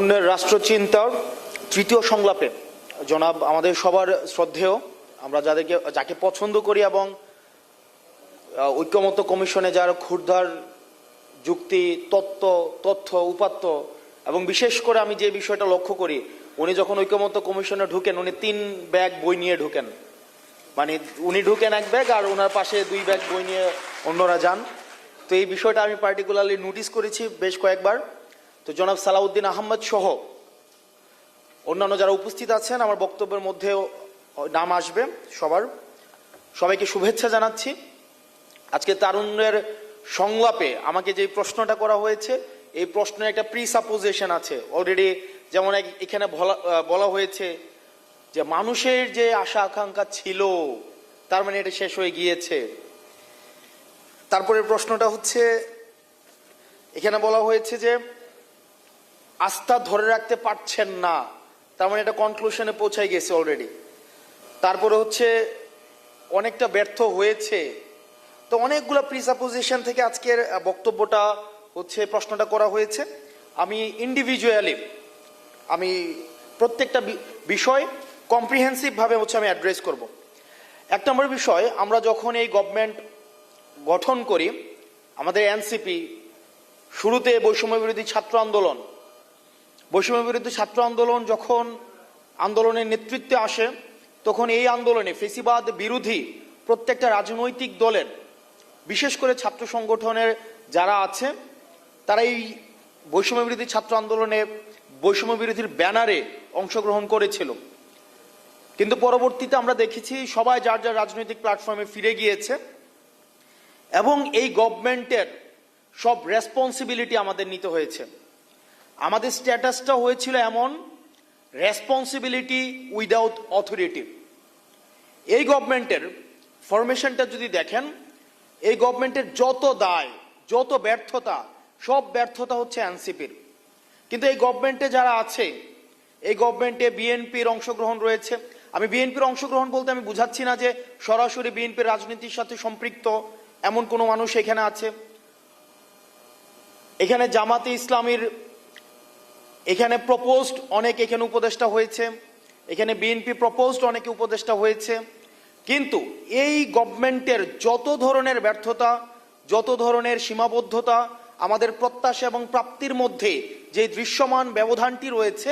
তারুণ্যের রাষ্ট্রচিন্তার তৃতীয় সংলাপে জনাব আমাদের সবার শ্রদ্ধেয়, আমরা যাকে পছন্দ করি এবং ঐক্যমত্য কমিশনে যার ক্ষুরধার যুক্তি, তথ্য উপাত্ত এবং বিশেষ করে আমি যে বিষয়টা লক্ষ্য করি, উনি যখন ঐক্যমত্য কমিশনে ঢুকেন উনি 3 ব্যাগ বই নিয়ে ঢুকেন। মানে উনি ঢুকেন 1 ব্যাগ আর ওনার পাশে 2 ব্যাগ বই নিয়ে অন্যরা যান। তো এই বিষয়টা আমি পার্টিকুলারলি নোটিস করেছি বেশ কয়েকবার। তো জনাব সালাউদ্দিন আহমদ সহ অন্যান্য যারা উপস্থিত আছেন, আমার বক্তব্যের মধ্যেও নাম আসবে সবাইকে শুভেচ্ছা জানাচ্ছি। আজকে তারুণ্যের সংলাপে আমাকে যে প্রশ্নটা করা হয়েছে, এই প্রশ্নের একটা প্রিসাপোজিশন আছে অলরেডি। যেমন এখানে বলা হয়েছে যে মানুষের যে আশা আকাঙ্ক্ষা ছিল তার মানে এটা শেষ হয়ে গিয়েছে। তারপরে প্রশ্নটা হচ্ছে, এখানে বলা হয়েছে যে আস্থা ধরে রাখতে পারছেন না, তার মানে এটা কনক্লুশনে পৌঁছাই গেছে অলরেডি। তারপরে হচ্ছে অনেকটা ব্যর্থ হয়েছে। তো অনেকগুলো প্রিসাপোজিশন থেকে আজকের বক্তব্যটা হচ্ছে, প্রশ্নটা করা হয়েছে। আমি ইন্ডিভিজুয়ালি আমি প্রত্যেকটা বিষয় কম্প্রিহেন্সিভ ভাবে আমি অ্যাড্রেস করব। 1 নম্বর বিষয়, আমরা যখন এই গভর্নমেন্ট গঠন করি, আমাদের এনসিপি শুরুতে বৈষম্য বিরোধী ছাত্র আন্দোলন যখন আন্দোলনের নেতৃত্বে আসে, তখন এই আন্দোলনে ফেসিবাদ বিরোধী প্রত্যেকটা রাজনৈতিক দলের, বিশেষ করে ছাত্র সংগঠনের যারা আছে, তারা এই বৈষম্য বিরোধী ছাত্র আন্দোলনে বৈষম্য বিরোধীর ব্যানারে অংশগ্রহণ করেছিল। কিন্তু পরবর্তীতে আমরা দেখেছি সবাই যার যার রাজনৈতিক প্ল্যাটফর্মে ফিরে গিয়েছে এবং এই গভর্নমেন্টের সব রেসপন্সিবিলিটি আমাদের নিতে হয়েছে। আমাদের স্ট্যাটাসটা হয়েছিল এমন, রেসপন্সিবিলিটি উইদাউট অথরিটি। এই গভর্নমেন্টের ফরমেশনটা যদি দেখেন, এই গভর্নমেন্টের যত দায়, যত ব্যর্থতা, সব ব্যর্থতা হচ্ছে এনসিপির। কিন্তু এই গভর্নমেন্টে যারা আছে, এই গভর্নমেন্টে বিএনপির অংশগ্রহণ রয়েছে। আমি বিএনপির অংশগ্রহণ বলতে আমি বুঝাচ্ছি না যে সরাসরি বিএনপির রাজনীতির সাথে সম্পৃক্ত এমন কোনো মানুষ এখানে আছে। এখানে জামাতে ইসলামীর এখানে প্রপোজড অনেক এখানে উপদেষ্টা হয়েছে, এখানে বিএনপি প্রপোজড অনেকে উপদেষ্টা হয়েছে। কিন্তু এই গভর্নমেন্টের যত ধরনের ব্যর্থতা, যত ধরনের সীমাবদ্ধতা, আমাদের প্রত্যাশা এবং প্রাপ্তির মধ্যে যে দৃশ্যমান ব্যবধানটি রয়েছে,